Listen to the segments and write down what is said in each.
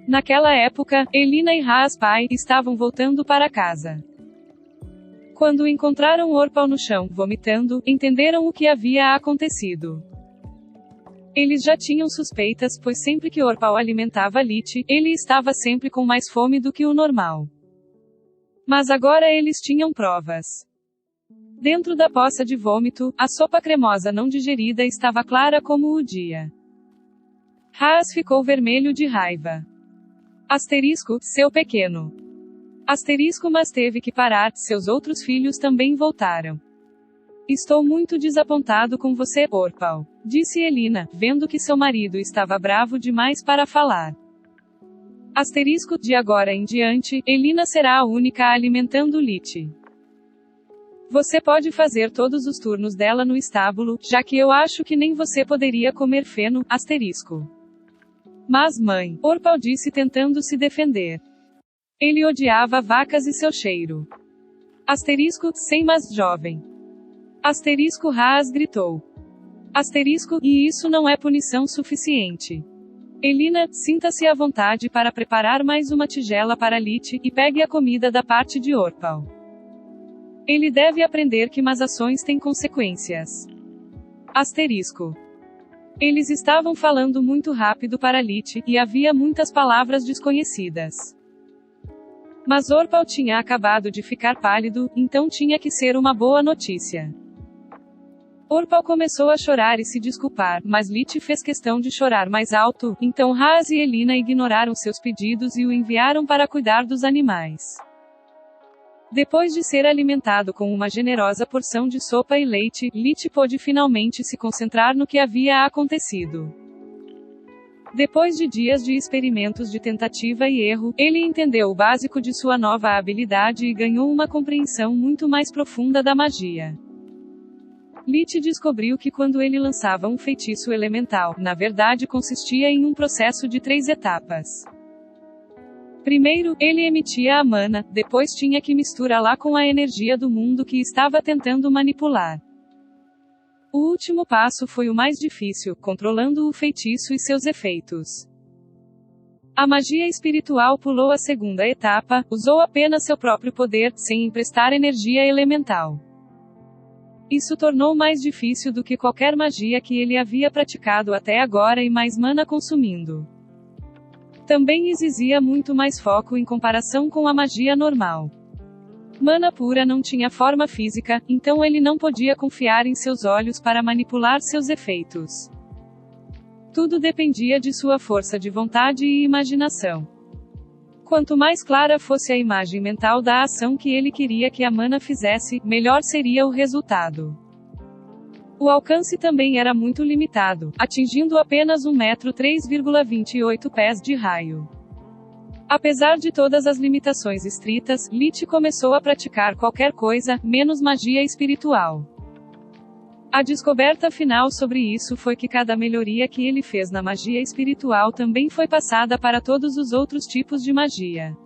Naquela época, Elina e Haas pai estavam voltando para casa. Quando encontraram Orpal no chão, vomitando, entenderam o que havia acontecido. Eles já tinham suspeitas, pois sempre que Orpal alimentava Lich, ele estava sempre com mais fome do que o normal. Mas agora eles tinham provas. Dentro da poça de vômito, a sopa cremosa não digerida estava clara como o dia. Haas ficou vermelho de raiva. Asterisco, seu pequeno. Asterisco, mas teve que parar, seus outros filhos também voltaram. Estou muito desapontado com você, Orpal, disse Elina, vendo que seu marido estava bravo demais para falar. Asterisco, de agora em diante, Elina será a única alimentando Lich. Você pode fazer todos os turnos dela no estábulo, já que eu acho que nem você poderia comer feno, asterisco. Mas mãe, Orpal disse tentando se defender. Ele odiava vacas e seu cheiro. Asterisco, sem mas jovem. Asterisco, Haas gritou. Asterisco, e isso não é punição suficiente. Elina, sinta-se à vontade para preparar mais uma tigela para Lich, e pegue a comida da parte de Orpal. Ele deve aprender que más ações têm consequências. Asterisco. Eles estavam falando muito rápido para Lich, e havia muitas palavras desconhecidas. Mas Orpal tinha acabado de ficar pálido, então tinha que ser uma boa notícia. Orpal começou a chorar e se desculpar, mas Lich fez questão de chorar mais alto, então Haas e Elina ignoraram seus pedidos e o enviaram para cuidar dos animais. Depois de ser alimentado com uma generosa porção de sopa e leite, Lich pôde finalmente se concentrar no que havia acontecido. Depois de dias de experimentos de tentativa e erro, ele entendeu o básico de sua nova habilidade e ganhou uma compreensão muito mais profunda da magia. Lich descobriu que quando ele lançava um feitiço elemental, na verdade consistia em um processo de 3 etapas. Primeiro, ele emitia a mana, depois tinha que misturá-la com a energia do mundo que estava tentando manipular. O último passo foi o mais difícil, controlando o feitiço e seus efeitos. A magia espiritual pulou a segunda etapa, usou apenas seu próprio poder, sem emprestar energia elemental. Isso tornou mais difícil do que qualquer magia que ele havia praticado até agora e mais mana consumindo. Também exigia muito mais foco em comparação com a magia normal. Mana pura não tinha forma física, então ele não podia confiar em seus olhos para manipular seus efeitos. Tudo dependia de sua força de vontade e imaginação. Quanto mais clara fosse a imagem mental da ação que ele queria que a mana fizesse, melhor seria o resultado. O alcance também era muito limitado, atingindo apenas 1 metro 3,28 pés de raio. Apesar de todas as limitações estritas, Lich começou a praticar qualquer coisa, menos magia espiritual. A descoberta final sobre isso foi que cada melhoria que ele fez na magia espiritual também foi passada para todos os outros tipos de magia.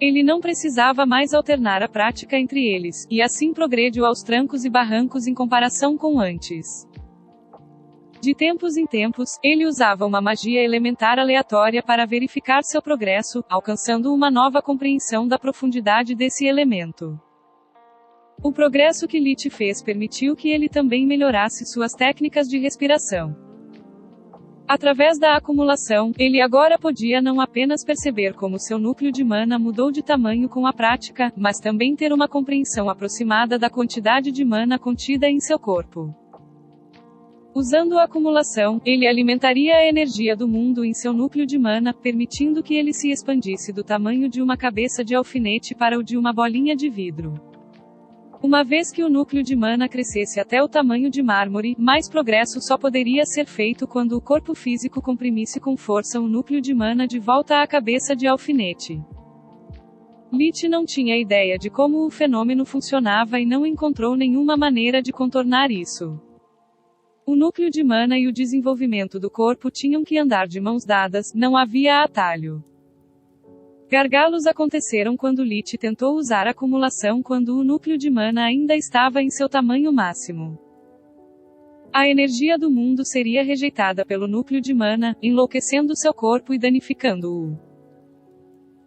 Ele não precisava mais alternar a prática entre eles, e assim progrediu aos trancos e barrancos em comparação com antes. De tempos em tempos, ele usava uma magia elementar aleatória para verificar seu progresso, alcançando uma nova compreensão da profundidade desse elemento. O progresso que Lich fez permitiu que ele também melhorasse suas técnicas de respiração. Através da acumulação, ele agora podia não apenas perceber como seu núcleo de mana mudou de tamanho com a prática, mas também ter uma compreensão aproximada da quantidade de mana contida em seu corpo. Usando a acumulação, ele alimentaria a energia do mundo em seu núcleo de mana, permitindo que ele se expandisse do tamanho de uma cabeça de alfinete para o de uma bolinha de vidro. Uma vez que o núcleo de mana crescesse até o tamanho de mármore, mais progresso só poderia ser feito quando o corpo físico comprimisse com força o núcleo de mana de volta à cabeça de alfinete. Lich não tinha ideia de como o fenômeno funcionava e não encontrou nenhuma maneira de contornar isso. O núcleo de mana e o desenvolvimento do corpo tinham que andar de mãos dadas, não havia atalho. Gargalos aconteceram quando Lich tentou usar acumulação quando o núcleo de mana ainda estava em seu tamanho máximo. A energia do mundo seria rejeitada pelo núcleo de mana, enlouquecendo seu corpo e danificando-o.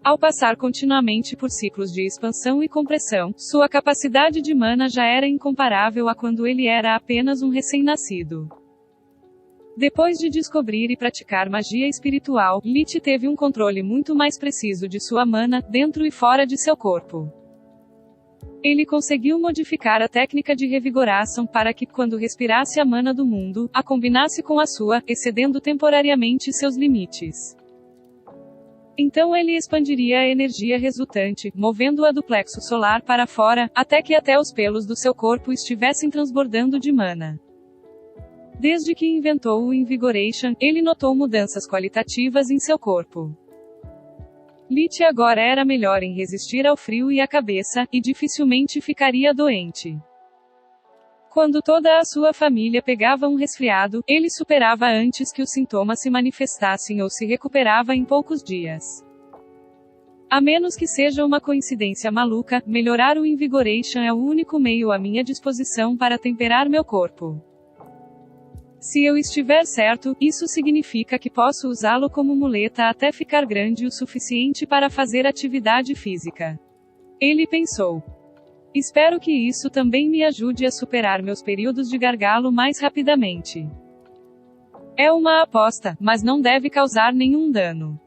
Ao passar continuamente por ciclos de expansão e compressão, sua capacidade de mana já era incomparável a quando ele era apenas um recém-nascido. Depois de descobrir e praticar magia espiritual, Lich teve um controle muito mais preciso de sua mana, dentro e fora de seu corpo. Ele conseguiu modificar a técnica de revigoração para que, quando respirasse a mana do mundo, a combinasse com a sua, excedendo temporariamente seus limites. Então ele expandiria a energia resultante, movendo-a do plexo solar para fora, até os pelos do seu corpo estivessem transbordando de mana. Desde que inventou o Invigoration, ele notou mudanças qualitativas em seu corpo. Lich agora era melhor em resistir ao frio e à cabeça, e dificilmente ficaria doente. Quando toda a sua família pegava um resfriado, ele superava antes que os sintomas se manifestassem ou se recuperava em poucos dias. A menos que seja uma coincidência maluca, melhorar o Invigoration é o único meio à minha disposição para temperar meu corpo. Se eu estiver certo, isso significa que posso usá-lo como muleta até ficar grande o suficiente para fazer atividade física. Ele pensou. Espero que isso também me ajude a superar meus períodos de gargalo mais rapidamente. É uma aposta, mas não deve causar nenhum dano.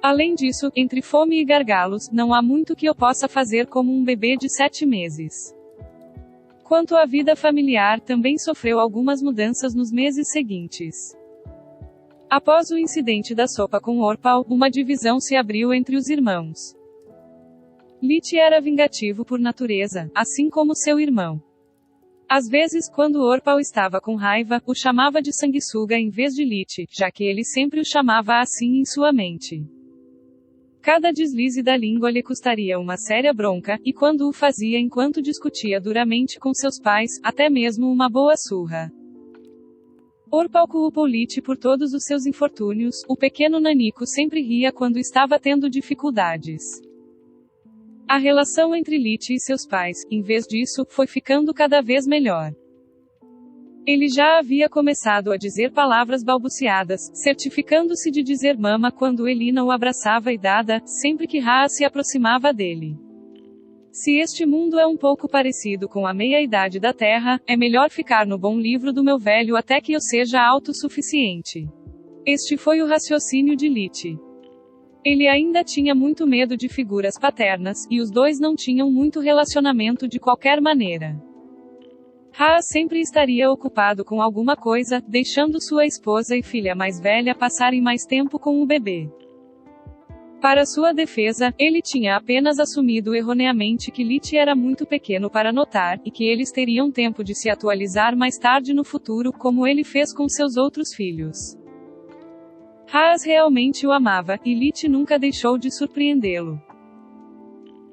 Além disso, entre fome e gargalos, não há muito que eu possa fazer como um bebê de 7 meses. Quanto à vida familiar, também sofreu algumas mudanças nos meses seguintes. Após o incidente da sopa com Orpal, uma divisão se abriu entre os irmãos. Lich era vingativo por natureza, assim como seu irmão. Às vezes, quando Orpal estava com raiva, o chamava de sanguessuga em vez de Lich, já que ele sempre o chamava assim em sua mente. Cada deslize da língua lhe custaria uma séria bronca, e quando o fazia enquanto discutia duramente com seus pais, até mesmo uma boa surra. Orpal culpou Lich por todos os seus infortúnios, o pequeno nanico sempre ria quando estava tendo dificuldades. A relação entre Lich e seus pais, em vez disso, foi ficando cada vez melhor. Ele já havia começado a dizer palavras balbuciadas, certificando-se de dizer mama quando Elina o abraçava e dada, sempre que Raa se aproximava dele. Se este mundo é um pouco parecido com a meia-idade da Terra, é melhor ficar no bom livro do meu velho até que eu seja autossuficiente. Este foi o raciocínio de Lich. Ele ainda tinha muito medo de figuras paternas, e os dois não tinham muito relacionamento de qualquer maneira. Raa sempre estaria ocupado com alguma coisa, deixando sua esposa e filha mais velha passarem mais tempo com o bebê. Para sua defesa, ele tinha apenas assumido erroneamente que Lich era muito pequeno para notar, e que eles teriam tempo de se atualizar mais tarde no futuro, como ele fez com seus outros filhos. Haas realmente o amava, e Lich nunca deixou de surpreendê-lo.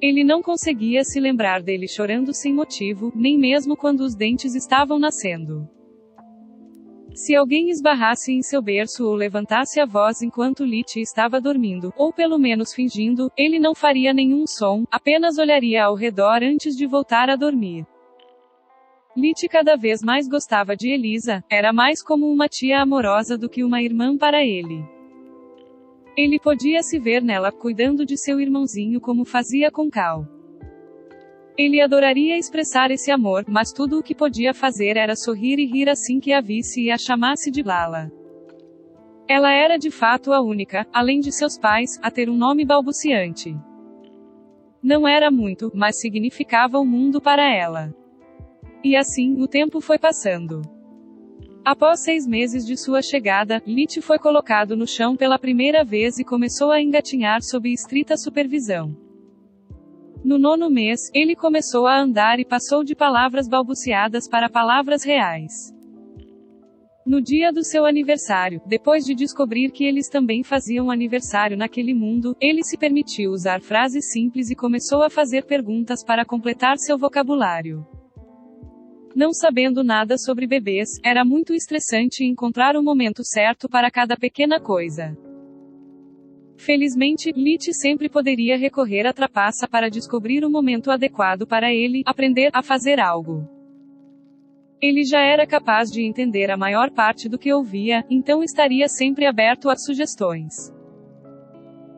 Ele não conseguia se lembrar dele chorando sem motivo, nem mesmo quando os dentes estavam nascendo. Se alguém esbarrasse em seu berço ou levantasse a voz enquanto Lich estava dormindo, ou pelo menos fingindo, ele não faria nenhum som, apenas olharia ao redor antes de voltar a dormir. Lich cada vez mais gostava de Elisa, era mais como uma tia amorosa do que uma irmã para ele. Ele podia se ver nela, cuidando de seu irmãozinho como fazia com Cal. Ele adoraria expressar esse amor, mas tudo o que podia fazer era sorrir e rir assim que a visse e a chamasse de Lala. Ela era de fato a única, além de seus pais, a ter um nome balbuciante. Não era muito, mas significava o mundo para ela. E assim, o tempo foi passando. Após 6 meses de sua chegada, Lich foi colocado no chão pela primeira vez e começou a engatinhar sob estrita supervisão. No 9º mês, ele começou a andar e passou de palavras balbuciadas para palavras reais. No dia do seu aniversário, depois de descobrir que eles também faziam aniversário naquele mundo, ele se permitiu usar frases simples e começou a fazer perguntas para completar seu vocabulário. Não sabendo nada sobre bebês, era muito estressante encontrar o momento certo para cada pequena coisa. Felizmente, Lich sempre poderia recorrer à trapaça para descobrir o momento adequado para ele aprender a fazer algo. Ele já era capaz de entender a maior parte do que ouvia, então estaria sempre aberto a sugestões.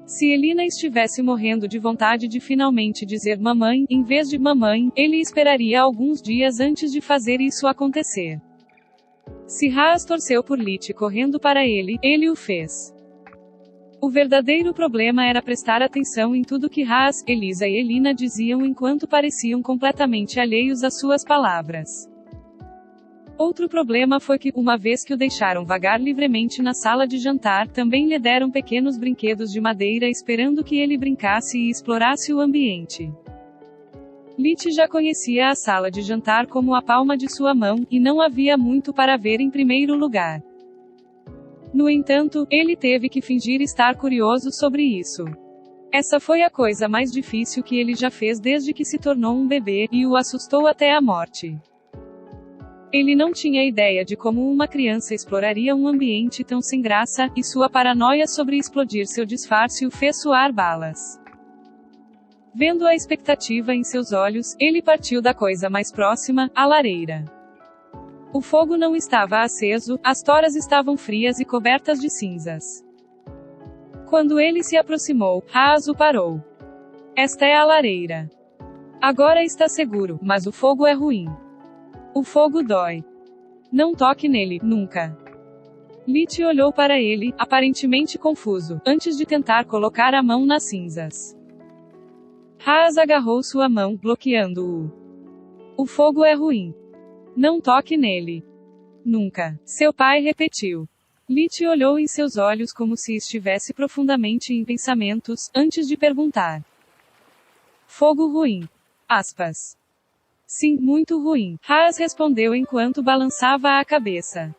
Se Elina estivesse morrendo de vontade de finalmente dizer mamãe, em vez de mamãe, ele esperaria alguns dias antes de fazer isso acontecer. Se Haas torceu por Lit correndo para ele, ele o fez. O verdadeiro problema era prestar atenção em tudo que Haas, Elisa e Elina diziam enquanto pareciam completamente alheios às suas palavras. Outro problema foi que, uma vez que o deixaram vagar livremente na sala de jantar, também lhe deram pequenos brinquedos de madeira esperando que ele brincasse e explorasse o ambiente. Lit já conhecia a sala de jantar como a palma de sua mão, e não havia muito para ver em primeiro lugar. No entanto, ele teve que fingir estar curioso sobre isso. Essa foi a coisa mais difícil que ele já fez desde que se tornou um bebê, e o assustou até a morte. Ele não tinha ideia de como uma criança exploraria um ambiente tão sem graça, e sua paranoia sobre explodir seu disfarce o fez suar balas. Vendo a expectativa em seus olhos, ele partiu da coisa mais próxima, a lareira. O fogo não estava aceso, as toras estavam frias e cobertas de cinzas. Quando ele se aproximou, Haas o parou. Esta é a lareira. Agora está seguro, mas o fogo é ruim. O fogo dói. Não toque nele, nunca. Lit olhou para ele, aparentemente confuso, antes de tentar colocar a mão nas cinzas. Haas agarrou sua mão, bloqueando-o. O fogo é ruim. Não toque nele. Nunca. Seu pai repetiu. Lit olhou em seus olhos como se estivesse profundamente em pensamentos, antes de perguntar. Fogo ruim. Aspas. Sim, muito ruim. Haas respondeu enquanto balançava a cabeça.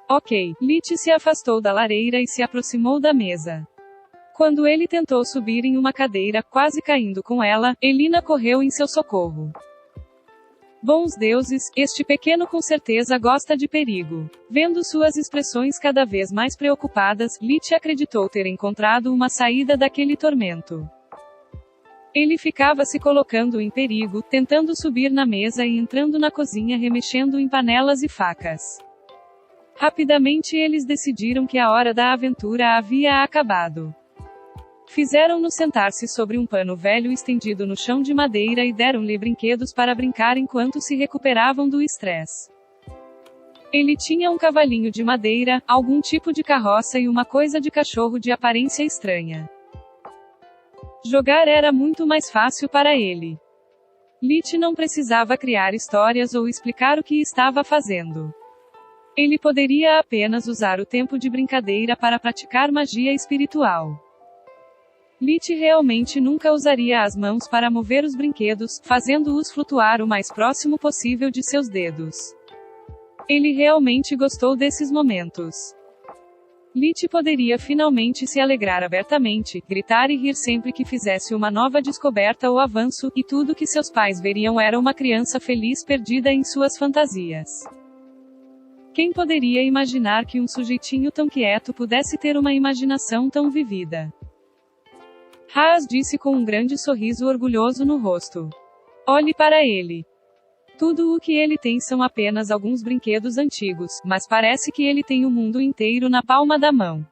Ok. Lit se afastou da lareira e se aproximou da mesa. Quando ele tentou subir em uma cadeira, quase caindo com ela, Elina correu em seu socorro. Bons deuses, este pequeno com certeza gosta de perigo. Vendo suas expressões cada vez mais preocupadas, Lit acreditou ter encontrado uma saída daquele tormento. Ele ficava se colocando em perigo, tentando subir na mesa e entrando na cozinha remexendo em panelas e facas. Rapidamente eles decidiram que a hora da aventura havia acabado. Fizeram-no sentar-se sobre um pano velho estendido no chão de madeira e deram-lhe brinquedos para brincar enquanto se recuperavam do estresse. Ele tinha um cavalinho de madeira, algum tipo de carroça e uma coisa de cachorro de aparência estranha. Jogar era muito mais fácil para ele. Lit não precisava criar histórias ou explicar o que estava fazendo. Ele poderia apenas usar o tempo de brincadeira para praticar magia espiritual. Lit realmente nunca usaria as mãos para mover os brinquedos, fazendo-os flutuar o mais próximo possível de seus dedos. Ele realmente gostou desses momentos. Lit poderia finalmente se alegrar abertamente, gritar e rir sempre que fizesse uma nova descoberta ou avanço, e tudo que seus pais veriam era uma criança feliz perdida em suas fantasias. Quem poderia imaginar que um sujeitinho tão quieto pudesse ter uma imaginação tão vivida? Haas disse com um grande sorriso orgulhoso no rosto. Olhe para ele. Tudo o que ele tem são apenas alguns brinquedos antigos, mas parece que ele tem o mundo inteiro na palma da mão.